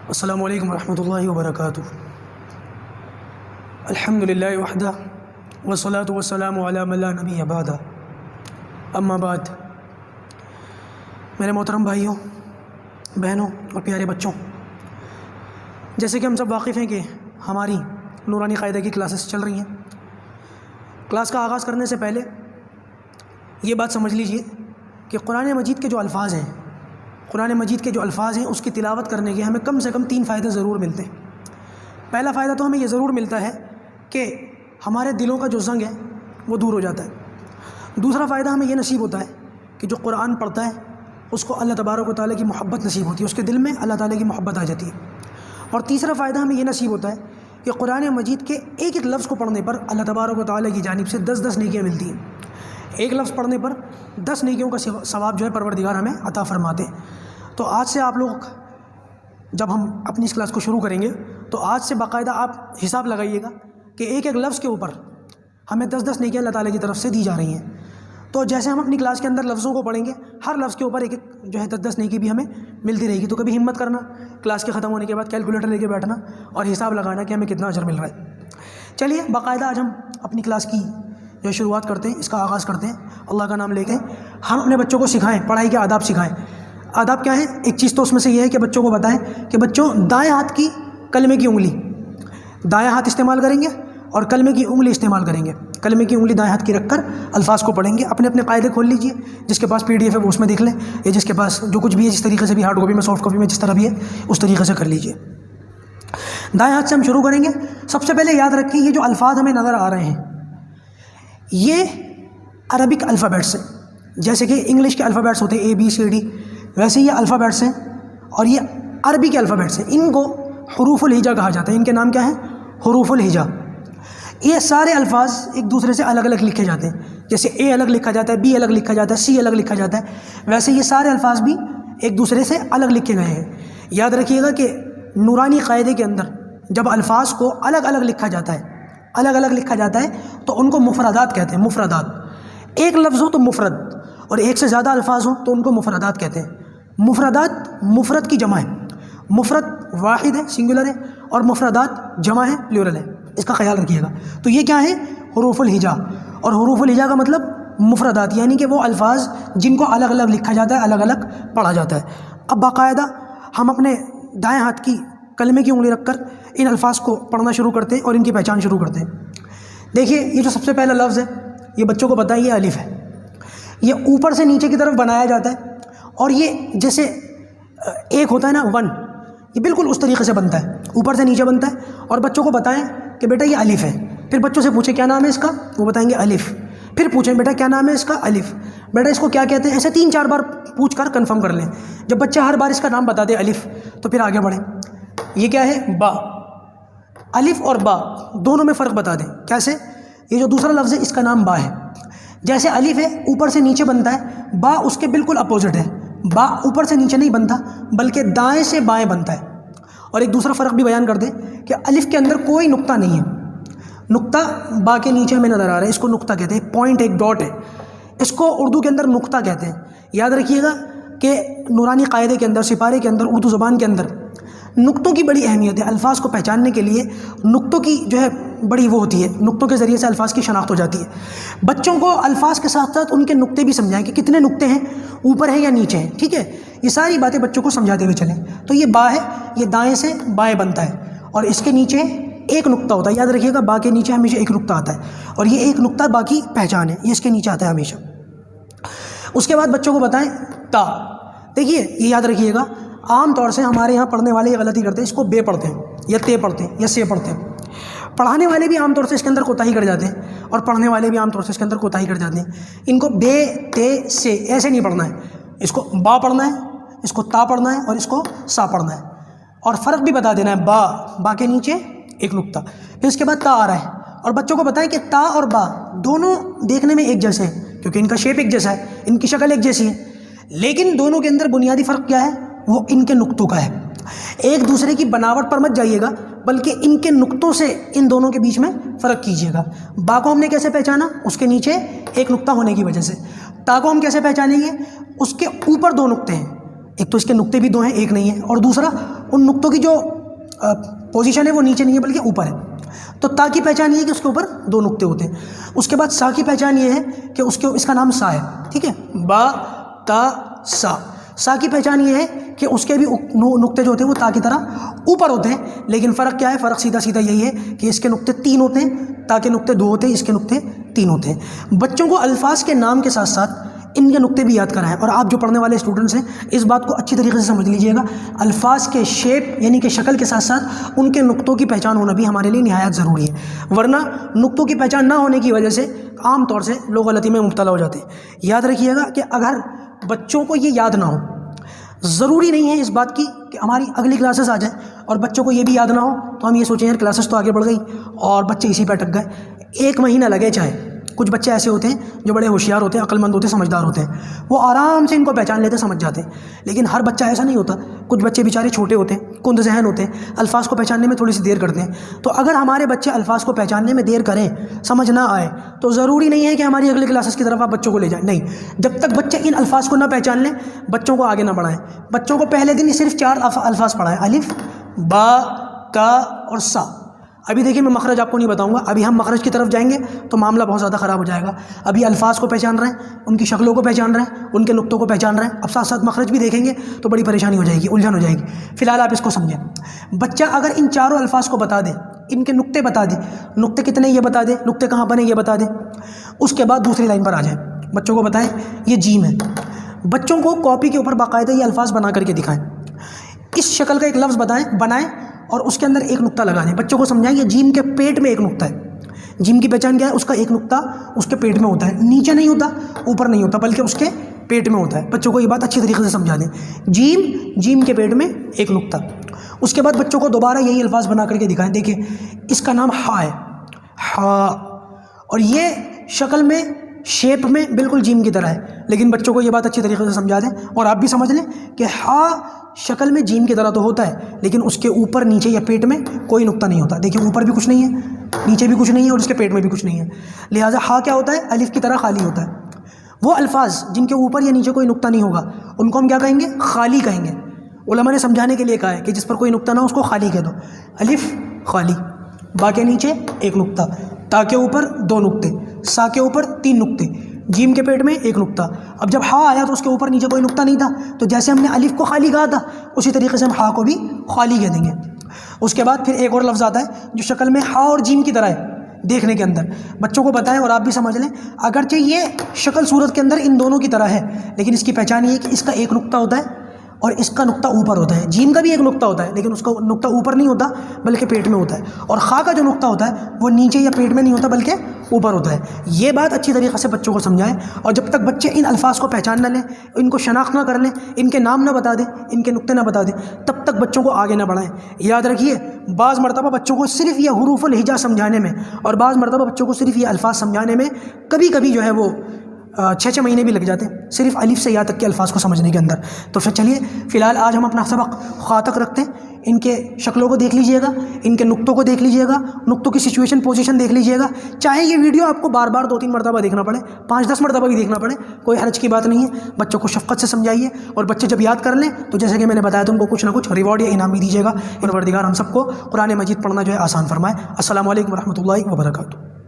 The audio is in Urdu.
السلام علیکم ورحمۃ اللہ وبرکاتہ۔ الحمد للہ وحدہ والصلاۃ والسلام علی من لا نبی بعدہ، اما بعد۔ میرے محترم بھائیوں، بہنوں اور پیارے بچوں، جیسے کہ ہم سب واقف ہیں کہ ہماری نورانی قاعدہ کی کلاسز چل رہی ہیں۔ کلاس کا آغاز کرنے سے پہلے یہ بات سمجھ لیجئے کہ قرآن مجید کے جو الفاظ ہیں، اس کی تلاوت کرنے کے ہمیں کم سے کم 3 فائدے ضرور ملتے ہیں۔ پہلا فائدہ تو ہمیں یہ ضرور ملتا ہے کہ ہمارے دلوں کا جو زنگ ہے وہ دور ہو جاتا ہے۔ دوسرا فائدہ ہمیں یہ نصیب ہوتا ہے کہ جو قرآن پڑھتا ہے اس کو اللہ تبارک و تعالیٰ کی محبت نصیب ہوتی ہے، اس کے دل میں اللہ تعالیٰ کی محبت آ جاتی ہے۔ اور تیسرا فائدہ ہمیں یہ نصیب ہوتا ہے کہ قرآن مجید کے ایک ایک لفظ کو پڑھنے پر اللہ تبارک و تعالیٰ کی جانب سے 10 نیکیاں ملتی ہیں۔ ایک لفظ پڑھنے پر 10 نیکیوں کا ثواب جو ہے پروردگار ہمیں عطا فرماتے ہیں۔ تو آج سے آپ لوگ جب ہم اپنی اس کلاس کو شروع کریں گے تو آج سے باقاعدہ آپ حساب لگائیے گا کہ ایک ایک لفظ کے اوپر ہمیں 10 نیکیاں اللہ تعالیٰ کی طرف سے دی جا رہی ہیں۔ تو جیسے ہم اپنی کلاس کے اندر لفظوں کو پڑھیں گے، ہر لفظ کے اوپر ایک ایک جو ہے 10 نیکی بھی ہمیں ملتی رہے گی۔ تو کبھی ہمت کرنا کلاس کے ختم ہونے کے بعد کیلکولیٹر لے کے بیٹھنا اور حساب لگانا کہ ہمیں کتنا اجر مل رہا ہے۔ چلیے باقاعدہ آج ہم اپنی کلاس کی جو شروعات کرتے ہیں، اس کا آغاز کرتے ہیں اللہ کا نام لے کے۔ ہم اپنے بچوں کو سکھائیں، پڑھائی کے آداب سکھائیں۔ آداب کیا ہیں؟ ایک چیز تو اس میں سے یہ ہے کہ بچوں کو بتائیں کہ بچوں دائیں ہاتھ کی کلمے کی انگلی دائیں ہاتھ استعمال کریں گے اور کلمے کی انگلی استعمال کریں گے۔ کلمے کی انگلی دائیں ہاتھ کی رکھ کر الفاظ کو پڑھیں گے۔ اپنے اپنے قاعدے کھول لیجئے، جس کے پاس PDF ہے وہ اس میں دیکھ لیں، یا جس کے پاس جو کچھ بھی ہے، جس طریقے سے بھی ہارڈ کاپی میں، سافٹ کاپی میں، جس طرح بھی ہے اس طریقے سے کر لیجئے۔ دائیں ہاتھ سے ہم شروع کریں گے۔ سب سے پہلے یاد رکھیں یہ جو الفاظ ہمیں نظر آ رہے ہیں یہ عربک الفابیٹس ہیں۔ جیسے کہ انگلش کے الفابیٹس ہوتے ہیں ABCD، ویسے یہ الفابیٹس ہیں اور یہ عربی کے الفابیٹس ہیں۔ ان کو حروف الہجا کہا جاتا ہے۔ ان کے نام کیا ہیں؟ حروف الہجا۔ یہ سارے الفاظ ایک دوسرے سے الگ الگ لکھے جاتے ہیں۔ جیسے A الگ لکھا جاتا ہے، B الگ لکھا جاتا ہے، C الگ لکھا جاتا ہے، ویسے یہ سارے الفاظ بھی ایک دوسرے سے الگ لکھے گئے ہیں۔ یاد رکھیے گا کہ نورانی قاعدے کے اندر جب الفاظ کو الگ الگ لکھا جاتا ہے تو ان کو مفردات کہتے ہیں۔ مفردات، ایک لفظ ہو تو مفرد، اور ایک سے زیادہ الفاظ ہوں تو ان کو مفردات کہتے ہیں۔ مفردات مفرد کی جمع ہے۔ مفرد واحد ہے، سنگولر ہے، اور مفردات جمع ہے، پلیورل ہے۔ اس کا خیال رکھیے گا۔ تو یہ کیا ہے؟ حروف الہجا۔ اور حروف الہجا کا مطلب مفردات، یعنی کہ وہ الفاظ جن کو الگ الگ لکھا جاتا ہے، الگ الگ پڑھا جاتا ہے۔ اب باقاعدہ ہم اپنے دائیں ہاتھ کی کلمے کی انگلی رکھ کر ان الفاظ کو پڑھنا شروع کرتے ہیں اور ان کی پہچان شروع کرتے ہیں۔ دیکھیے یہ جو سب سے پہلا لفظ ہے یہ بچوں کو پتہ ہے، یہ الف ہے۔ یہ اوپر سے نیچے کی طرف بنایا جاتا ہے، اور یہ جیسے ایک ہوتا ہے نا 1، یہ بالکل اس طریقے سے بنتا ہے، اوپر سے نیچے بنتا ہے۔ اور بچوں کو بتائیں کہ بیٹا یہ الف ہے۔ پھر بچوں سے پوچھیں کیا نام ہے اس کا، وہ بتائیں گے الف۔ پھر پوچھیں بیٹا کیا نام ہے اس کا، الف۔ بیٹا اس کو کیا کہتے ہیں، ایسے 3-4 بار پوچھ کر کنفرم کر لیں۔ جب بچہ ہر بار اس کا نام بتا دے الف، تو پھر آگے بڑھیں۔ یہ کیا ہے؟ با۔ الف اور با دونوں میں فرق بتا دیں۔ کیسے؟ یہ جو دوسرا لفظ ہے اس کا نام با ہے۔ جیسے الف ہے اوپر سے نیچے بنتا ہے، با اس کے بالکل اپوزٹ ہے۔ با اوپر سے نیچے نہیں بنتا بلکہ دائیں سے بائیں بنتا ہے۔ اور ایک دوسرا فرق بھی بیان کر دیں کہ الف کے اندر کوئی نقطہ نہیں ہے۔ نقطہ با کے نیچے ہمیں نظر آ رہا ہے، اس کو نقطہ کہتے ہیں، پوائنٹ، ایک ڈاٹ ہے، اس کو اردو کے اندر نقطہ کہتے ہیں۔ یاد رکھیے گا کہ نورانی قاعدے کے اندر، سپارے کے اندر، اردو زبان کے اندر نقطوں کی بڑی اہمیت ہے۔ الفاظ کو پہچاننے کے لیے نقطوں کی جو ہے بڑی وہ ہوتی ہے، نقطوں کے ذریعے سے الفاظ کی شناخت ہو جاتی ہے۔ بچوں کو الفاظ کے ساتھ ساتھ ان کے نقطے بھی سمجھائیں کہ کتنے نقطے ہیں، اوپر ہیں یا نیچے ہیں، ٹھیک ہے؟ یہ ساری باتیں بچوں کو سمجھاتے ہوئے چلیں۔ تو یہ با ہے، یہ دائیں سے بائیں بنتا ہے، اور اس کے نیچے ایک نقطہ ہوتا ہے۔ یاد رکھیے گا با کے نیچے ہمیشہ ایک نقطہ آتا ہے، اور یہ ایک نقطہ باقی پہچان ہے، یہ اس کے نیچے آتا ہے ہمیشہ۔ اس کے بعد بچوں کو بتائیں تا۔ دیکھیے یہ یاد رکھیے گا، عام طور سے ہمارے یہاں پڑھنے والے یہ غلطی کرتے ہیں، اس کو بے پڑھتے ہیں، یا تے پڑھتے ہیں، یا سے پڑھتے ہیں۔ پڑھانے والے بھی عام طور سے اس کے اندر کوتاہی کر جاتے ہیں، اور پڑھنے والے بھی عام طور سے اس کے اندر کوتاہی کر جاتے ہیں۔ ان کو بے، تے، سے ایسے نہیں پڑھنا ہے، اس کو با پڑھنا ہے، اس کو تا پڑھنا ہے، اور اس کو سا پڑھنا ہے۔ اور فرق بھی بتا دینا ہے، با کے نیچے ایک نقطہ، پھر اس کے بعد تا آ رہا ہے۔ اور بچوں کو بتائیں کہ تا اور با دونوں دیکھنے میں ایک جیسے ہیں، کیونکہ ان کا شیپ ایک جیسا ہے، ان کی شکل ایک جیسی ہے، لیکن دونوں کے اندر بنیادی فرق کیا ہے؟ وہ ان کے نقطوں کا ہے۔ ایک دوسرے کی بناوٹ پر مت جائیے گا، بلکہ ان کے نقطوں سے ان دونوں کے بیچ میں فرق کیجیے گا۔ با کو ہم نے کیسے پہچانا؟ اس کے نیچے ایک نقطہ ہونے کی وجہ سے۔ تا کو ہم کیسے پہچانیں گے؟ اس کے اوپر 2 نقطے ہیں، ایک تو اس کے نقطے بھی 2 ہیں، ایک نہیں ہے، اور دوسرا ان نقطوں کی جو پوزیشن ہے وہ نیچے نہیں ہے بلکہ اوپر ہے. تو تا کی پہچان یہ ہے کہ اس کے اوپر 2 نقطے ہوتے ہیں. اس کے بعد سا کی پہچان یہ ہے کہ اس کا نام سا ہے. ٹھیک ہے, با تا سا. سا کی پہچان یہ ہے کہ اس کے بھی نقطے جو ہوتے ہیں وہ تا کی طرح اوپر ہوتے ہیں. لیکن فرق کیا ہے؟ فرق سیدھا سیدھا یہی ہے کہ اس کے نقطے 3 ہوتے ہیں, تا کے نقطے 2 ہوتے ہیں, اس کے نقطے 3 ہوتے ہیں. بچوں کو الفاظ کے نام کے ساتھ ساتھ ان کے نقطے بھی یاد کرائیں. اور آپ جو پڑھنے والے اسٹوڈنٹس ہیں اس بات کو اچھی طریقے سے سمجھ لیجئے گا, الفاظ کے شیپ یعنی کہ شکل کے ساتھ ساتھ ان کے نقطوں کی پہچان ہونا بھی ہمارے لیے نہایت ضروری ہے. ورنہ نقطوں کی پہچان نہ ہونے کی وجہ سے عام طور سے لوگ غلطی میں مبتلا ہو جاتے ہیں. یاد رکھیے گا کہ اگر بچوں کو یہ یاد نہ ہو, ضروری نہیں ہے اس بات کی کہ ہماری اگلی کلاسز آ جائیں اور بچوں کو یہ بھی یاد نہ ہو تو ہم یہ سوچیں یار کلاسز تو آگے بڑھ گئی اور بچے اسی پہ اٹک گئے. 1 مہینہ لگے چاہے. کچھ بچے ایسے ہوتے ہیں جو بڑے ہوشیار ہوتے ہیں, عقل مند ہوتے ہیں, سمجھدار ہوتے ہیں, وہ آرام سے ان کو پہچان لیتے, سمجھ جاتے ہیں. لیکن ہر بچہ ایسا نہیں ہوتا. کچھ بچے بیچارے چھوٹے ہوتے ہیں, کند ذہن ہوتے ہیں, الفاظ کو پہچاننے میں تھوڑی سی دیر کرتے ہیں. تو اگر ہمارے بچے الفاظ کو پہچاننے میں دیر کریں, سمجھ نہ آئے, تو ضروری نہیں ہے کہ ہماری اگلی کلاسز کی طرف آپ بچوں کو لے جائیں. نہیں, جب تک بچے ان الفاظ کو نہ پہچان لیں بچوں کو آگے نہ بڑھائیں. بچوں کو پہلے دن ہی صرف 4 الفاظ پڑھائیں, الف, با, تا اور سا. ابھی دیکھیے میں مخرج آپ کو نہیں بتاؤں گا, ابھی ہم مخرج کی طرف جائیں گے تو معاملہ بہت زیادہ خراب ہو جائے گا. ابھی الفاظ کو پہچان رہے ہیں, ان کی شکلوں کو پہچان رہے ہیں, ان کے نقطوں کو پہچان رہے ہیں, اب ساتھ ساتھ مخرج بھی دیکھیں گے تو بڑی پریشانی ہو جائے گی, الجھن ہو جائے گی. فی الحال آپ اس کو سمجھیں. بچہ اگر ان 4 الفاظ کو بتا دے, ان کے نقطے بتا دے, نقطے کتنے یہ بتا دے, نقطے کہاں بنے یہ بتا دے, اس کے بعد دوسری لائن پر آ جائیں. بچوں کو بتائیں یہ جیم ہے. بچوں کو کاپی کے اوپر باقاعدہ یہ الفاظ بنا کر کے دکھائیں. اس شکل کا ایک لفظ بنائیں اور اس کے اندر ایک نقطہ لگا دیں. بچوں کو سمجھائیں یہ جیم کے پیٹ میں ایک نقطہ ہے. جیم کی پہچان کیا ہے؟ اس کا ایک نقطہ اس کے پیٹ میں ہوتا ہے, نیچے نہیں ہوتا, اوپر نہیں ہوتا, بلکہ اس کے پیٹ میں ہوتا ہے. بچوں کو یہ بات اچھی طریقے سے سمجھا دیں. جیم کے پیٹ میں ایک نقطہ. اس کے بعد بچوں کو دوبارہ یہی الفاظ بنا کر کے دکھائیں. دیکھیں اس کا نام ہا ہے, ہا, اور یہ شکل میں شیپ میں بالکل جیم کی طرح ہے. لیکن بچوں کو یہ بات اچھی طریقے سے سمجھا دیں اور آپ بھی سمجھ لیں کہ ہا شکل میں جیم کی طرح تو ہوتا ہے, لیکن اس کے اوپر نیچے یا پیٹ میں کوئی نقطہ نہیں ہوتا. دیکھیں اوپر بھی کچھ نہیں ہے, نیچے بھی کچھ نہیں ہے, اور اس کے پیٹ میں بھی کچھ نہیں ہے. لہٰذا ہا کیا ہوتا ہے؟ الف کی طرح خالی ہوتا ہے. وہ الفاظ جن کے اوپر یا نیچے کوئی نقطہ نہیں ہوگا ان کو ہم کیا کہیں گے؟ خالی کہیں گے. علماء نے سمجھانے کے لیے کہا ہے کہ جس پر کوئی نقطہ نہ ہو اس کو خالی کہہ دو. الف خالی, با کے نیچے ایک نقطہ, تا کے اوپر 2 نقطے, سا کے اوپر 3 نقطے, جیم کے پیٹ میں ایک نقطہ. اب جب ہا آیا تو اس کے اوپر نیچے کوئی نقطہ نہیں تھا, تو جیسے ہم نے الف کو خالی کہا تھا اسی طریقے سے ہم ہا کو بھی خالی کہہ دیں گے. اس کے بعد پھر ایک اور لفظ آتا ہے جو شکل میں ہا اور جیم کی طرح ہے دیکھنے کے اندر. بچوں کو بتائیں اور آپ بھی سمجھ لیں, اگرچہ یہ شکل صورت کے اندر ان دونوں کی طرح ہے, لیکن اس کی پہچان یہ ہے کہ اس کا ایک نقطہ ہوتا ہے اور اس کا نقطہ اوپر ہوتا ہے. جیم کا بھی ایک نقطہ ہوتا ہے لیکن اس کا نقطہ اوپر نہیں ہوتا بلکہ پیٹ میں ہوتا ہے. اور خا کا جو نقطہ ہوتا ہے وہ نیچے یا پیٹ میں نہیں ہوتا بلکہ اوپر ہوتا ہے. یہ بات اچھی طریقے سے بچوں کو سمجھائیں, اور جب تک بچے ان الفاظ کو پہچان نہ لیں, ان کو شناخت نہ کر لیں, ان کے نام نہ بتا دیں, ان کے نقطے نہ بتا دیں, تب تک بچوں کو آگے نہ بڑھائیں. یاد رکھیے بعض مرتبہ بچوں کو صرف یہ حروف الہجا سمجھانے میں اور بعض مرتبہ بچوں کو صرف یہ الفاظ سمجھانے میں کبھی کبھی جو ہے وہ 6 مہینے بھی لگ جاتے ہیں صرف الف سے یا تک کے الفاظ کو سمجھنے کے اندر. تو پھر چلیے فی الحال آج ہم اپنا سبق خا تک رکھتے ہیں. ان کے شکلوں کو دیکھ لیجئے گا, ان کے نقطوں کو دیکھ لیجئے گا, نقطوں کی سچویشن پوزیشن دیکھ لیجئے گا. چاہے یہ ویڈیو آپ کو بار بار 2-3 مرتبہ دیکھنا پڑے, 5-10 مرتبہ بھی دیکھنا پڑے, کوئی حرج کی بات نہیں ہے. بچوں کو شفقت سے سمجھائیے, اور بچے جب یاد کر لیں تو جیسے کہ میں نے بتایا تو ان کو کچھ نہ کچھ ریوارڈ یا انعام بھی دیجیے گا. پروردگار ہم سب کو قرآن مجید پڑھنا جو ہے آسان فرمائے. السلام علیکم ورحمۃ اللہ وبرکاتہ.